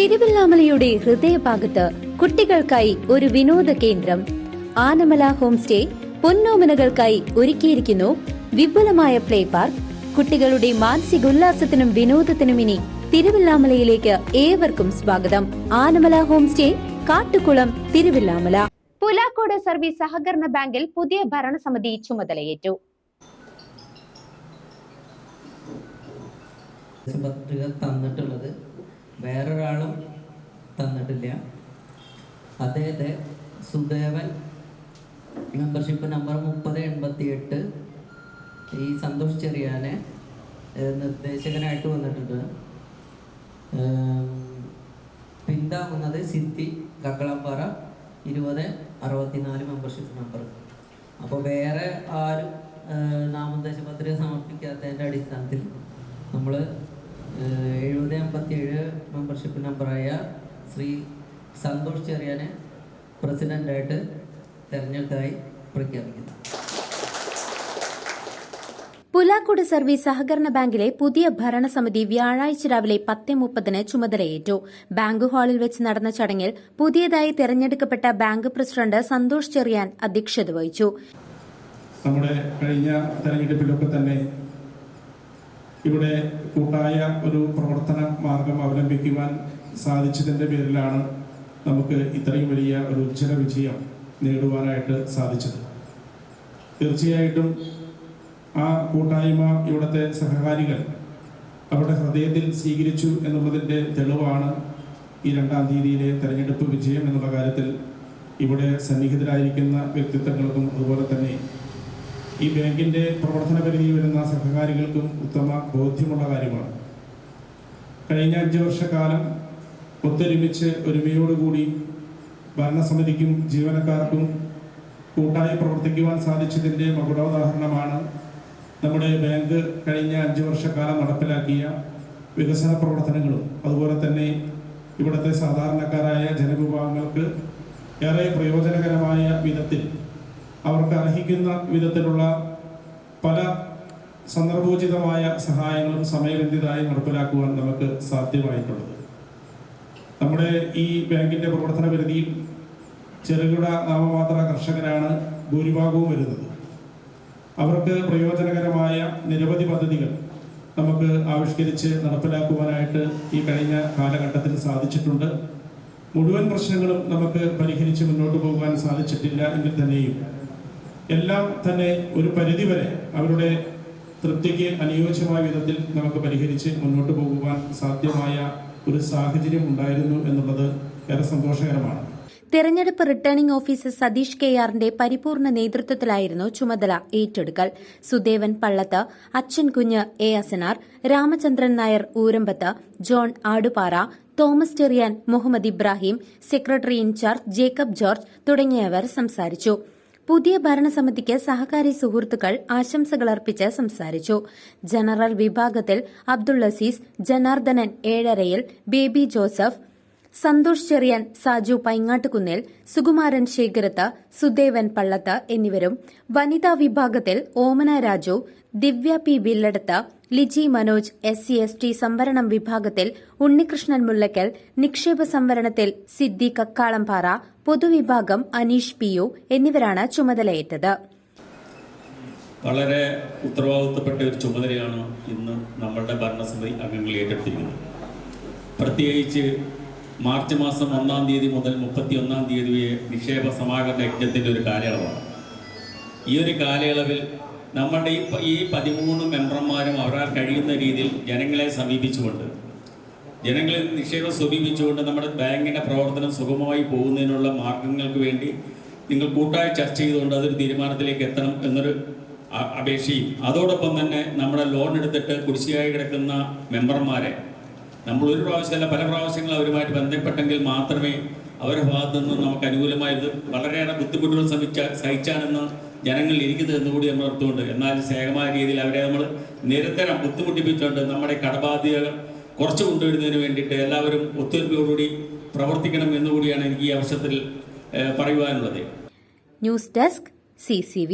തിരുവല്ലാമലയുടെ ഹൃദയഭാഗത്ത് കുട്ടികൾക്കായി ഒരു വിനോദ കേന്ദ്രം ആനമല ഹോം സ്റ്റേ പൊന്നോമനകൾക്കായി ഒരുക്കിയിരിക്കുന്നു വിപുലമായ പ്ലേ പാർക്ക്. കുട്ടികളുടെ മാനസികോല്ലാസത്തിനും വിനോദത്തിനും ഇനി തിരുവല്ലാമലയിലേക്ക് ഏവർക്കും സ്വാഗതം. Anamala home stay, Kattukulam, Thiruvilwamala. Pulakode service സഹകരണ ബാങ്കിൽ പുതിയ ഭരണസമിതി ചുമതലയേറ്റു. തന്നിട്ടുള്ളത് വേറൊരാളും തന്നിട്ടില്ല. അദ്ദേഹത്തെ സുദേവൻ മെമ്പർഷിപ്പ് നമ്പർ 3088 ഈ സന്തോഷ് ചെറിയാനെ നിർദ്ദേശകനായിട്ട് വന്നിട്ടുണ്ട്. പിന്താങ്ങുന്നത് സിദ്ധി കക്കളപ്പാറ 2064 മെമ്പർഷിപ്പ് നമ്പർ. അപ്പോൾ വേറെ ആരും നാമനിർദ്ദേശ പത്രിക സമർപ്പിക്കാത്തതിൻ്റെ അടിസ്ഥാനത്തിൽ നമ്മൾ 7057 മെമ്പർഷിപ്പ് നമ്പറായ ശ്രീ സന്തോഷ് ചെറിയാനെ പ്രസിഡൻ്റായിട്ട് തെരഞ്ഞെടുത്തതായി പ്രഖ്യാപിക്കുന്നു. പുലാക്കോട് സർവീസ് സഹകരണ ബാങ്കിലെ പുതിയ ഭരണസമിതി വ്യാഴാഴ്ച രാവിലെ 10:30 ചുമതലയേറ്റു. ബാങ്ക് ഹാളിൽ വെച്ച് നടന്ന ചടങ്ങിൽ പുതിയതായി തെരഞ്ഞെടുക്കപ്പെട്ട ബാങ്ക് പ്രസിഡന്റ് സന്തോഷ് ചെറിയാൻ അധ്യക്ഷത വഹിച്ചു. നമ്മുടെ കഴിഞ്ഞ തെരഞ്ഞെടുപ്പിലൊക്കെ തന്നെ ഇവിടെ കൂട്ടായ ഒരു പ്രവർത്തന മാർഗം അവലംബിക്കുവാൻ സാധിച്ചതിൻ്റെ പേരിലാണ് നമുക്ക് ഇത്രയും വലിയ ഒരു ഉജ്ജ്വല വിജയം നേടുവാനായിട്ട് സാധിച്ചത്. തീർച്ചയായിട്ടും ആ കൂട്ടായ്മ ഇവിടുത്തെ സഹകാരികൾ അവരുടെ ഹൃദയത്തിൽ സ്വീകരിച്ചു എന്നുള്ളതിൻ്റെ തെളിവാണ് ഈ 2-ാം തീയതിയിലെ തെരഞ്ഞെടുപ്പ് വിജയം എന്നുള്ള കാര്യത്തിൽ ഇവിടെ സന്നിഹിതരായിരിക്കുന്ന വ്യക്തിത്വങ്ങൾക്കും അതുപോലെ തന്നെ ഈ ബാങ്കിൻ്റെ പ്രവർത്തന പരിധിയിൽ വരുന്ന സഹകാരികൾക്കും ഉത്തമ ബോധ്യമുള്ള കാര്യമാണ്. കഴിഞ്ഞ 5 വർഷക്കാലം ഒത്തൊരുമിച്ച് ഒരുമയോടുകൂടി ഭരണസമിതിക്കും ജീവനക്കാർക്കും കൂട്ടായി പ്രവർത്തിക്കുവാൻ സാധിച്ചതിൻ്റെ മകുടോദാഹരണമാണ് നമ്മുടെ ബാങ്ക് കഴിഞ്ഞ 5 വർഷക്കാലം നടപ്പിലാക്കിയ വികസന പ്രവർത്തനങ്ങളും അതുപോലെ തന്നെ ഇവിടുത്തെ സാധാരണക്കാരായ ജനവിഭാഗങ്ങൾക്ക് ഏറെ പ്രയോജനകരമായ വിധത്തിൽ അവർക്ക് അർഹിക്കുന്ന വിധത്തിലുള്ള പല സന്ദർഭോചിതമായ സഹായങ്ങളും സമയബന്ധിതമായി നടപ്പിലാക്കുവാൻ നമുക്ക് സാധ്യമായിട്ടുള്ളത്. നമ്മുടെ ഈ ബാങ്കിൻ്റെ പ്രവർത്തന പരിധിയിൽ ചെറുകിട നാമമാത്ര കർഷകരാണ് ഭൂരിഭാഗവും വരുന്നത്. അവർക്ക് പ്രയോജനകരമായ നിരവധി പദ്ധതികൾ നമുക്ക് ആവിഷ്കരിച്ച് നടപ്പിലാക്കുവാനായിട്ട് ഈ കഴിഞ്ഞ കാലഘട്ടത്തിൽ സാധിച്ചിട്ടുണ്ട്. മുഴുവൻ പ്രശ്നങ്ങളും നമുക്ക് പരിഹരിച്ച് മുന്നോട്ട് പോകുവാൻ സാധിച്ചിട്ടില്ല എങ്കിൽ തന്നെയും എല്ലാം തന്നെ ഒരു പരിധിവരെ അവരുടെ തൃപ്തിക്ക് അനുയോജ്യമായ വിധത്തിൽ നമുക്ക് പരിഹരിച്ച് മുന്നോട്ട് പോകുവാൻ സാധ്യമായ ഒരു സാഹചര്യം ഉണ്ടായിരുന്നു എന്നുള്ളത് ഏറെ സന്തോഷകരമാണ്. തെരഞ്ഞെടുപ്പ് റിട്ടേണിംഗ് ഓഫീസർ സതീഷ് കെആറിന്റെ പരിപൂർണ നേതൃത്വത്തിലായിരുന്നു ചുമതല ഏറ്റെടുക്കൽ. Sudevan Pallath, Achan Kunju A Asanar, Ramachandran Nair Oorampath, John Adupara, Thomas Cherian, Muhammad Ibrahim, secretary in charge Jacob George തുടങ്ങിയവർ സംസാരിച്ചു. പുതിയ ഭരണസമിതിക്ക് സഹകാരി സുഹൃത്തുക്കൾ ആശംസകളർപ്പിച്ച് സംസാരിച്ചു. ജനറൽ വിഭാഗത്തിൽ അബ്ദുൾ അസീസ്, ജനാർദ്ദനൻ ഏഴരയിൽ, ബേബി ജോസഫ്, സന്തോഷ് ചെറിയാൻ, സാജു പൈങ്ങാട്ടുകുന്നേൽ, സുകുമാരൻ ശേഖരത്ത്, സുദേവൻ പള്ളത്ത് എന്നിവരും, വനിതാ വിഭാഗത്തിൽ ഓമന രാജു, ദിവ്യ പി വില്ലടത്ത്, ലിജി മനോജ്, SC/ST സംവരണം വിഭാഗത്തിൽ ഉണ്ണികൃഷ്ണൻ മുല്ലക്കൽ, നിക്ഷേപ സംവരണത്തിൽ സിദ്ധി കക്കാളംപാറ, പൊതുവിഭാഗം അനീഷ് PU എന്നിവരാണ് ചുമതലയേറ്റത്. വളരെ ഉത്തരവാദിത്തപ്പെട്ട ഒരു ചുമതലയാണ് ഇന്ന് നമ്മളുടെ ഭരണസമിതി അംഗങ്ങൾ ഏറ്റെടുത്തിരിക്കുന്നത്. പ്രത്യേകിച്ച് മാർച്ച് മാസം 1-ാം തീയതി മുതൽ 31-ാം തീയതി വരെ നിക്ഷേപ സമാഹരണ യജ്ഞത്തിൻ്റെ ഒരു കാലയളവാണ്. ഈ ഒരു കാലയളവിൽ നമ്മുടെ ഈ 13 മെമ്പർമാരും അവരാൽ കഴിയുന്ന രീതിയിൽ ജനങ്ങളെ സമീപിച്ചുകൊണ്ട് ജനങ്ങളിൽ നിക്ഷേപം സ്വീപിച്ചുകൊണ്ട് നമ്മുടെ ബാങ്കിൻ്റെ പ്രവർത്തനം സുഗമമായി പോകുന്നതിനുള്ള മാർഗങ്ങൾക്ക് വേണ്ടി നിങ്ങൾ കൂട്ടായി ചർച്ച ചെയ്തുകൊണ്ട് അതൊരു തീരുമാനത്തിലേക്ക് എത്തണം എന്നൊരു അപേക്ഷയും അതോടൊപ്പം തന്നെ നമ്മുടെ ലോൺ എടുത്തിട്ട് കുടിശ്ശികയായി കിടക്കുന്ന മെമ്പർമാരെ നമ്മൾ ഒരു പ്രാവശ്യമല്ല പല പ്രാവശ്യങ്ങൾ അവരുമായിട്ട് ബന്ധപ്പെട്ടെങ്കിൽ മാത്രമേ അവരുടെ ഭാഗത്തു നിന്ന് നമുക്ക് അനുകൂലമായത് വളരെയേറെ ബുദ്ധിമുട്ടുകൾ സഹിച്ചാണെന്ന് ജനങ്ങളിൽ ഇരിക്കുന്നത് എന്നുകൂടി നമ്മൾ ഓർത്തുകൊണ്ട് എന്നാൽ സ്നേഹമായ രീതിയിൽ അവരെ നമ്മൾ നിരന്തരം ബുദ്ധിമുട്ടിപ്പിച്ചുകൊണ്ട് നമ്മുടെ കടബാധ്യതകൾ കുറച്ചു കൊണ്ടുവരുന്നതിന് വേണ്ടിയിട്ട് എല്ലാവരും ഒത്തൊരുമയോടുകൂടി പ്രവർത്തിക്കണം എന്നുകൂടിയാണ് എനിക്ക് ഈ അവസരത്തിൽ പറയുവാനുള്ളത്. News desk CCV.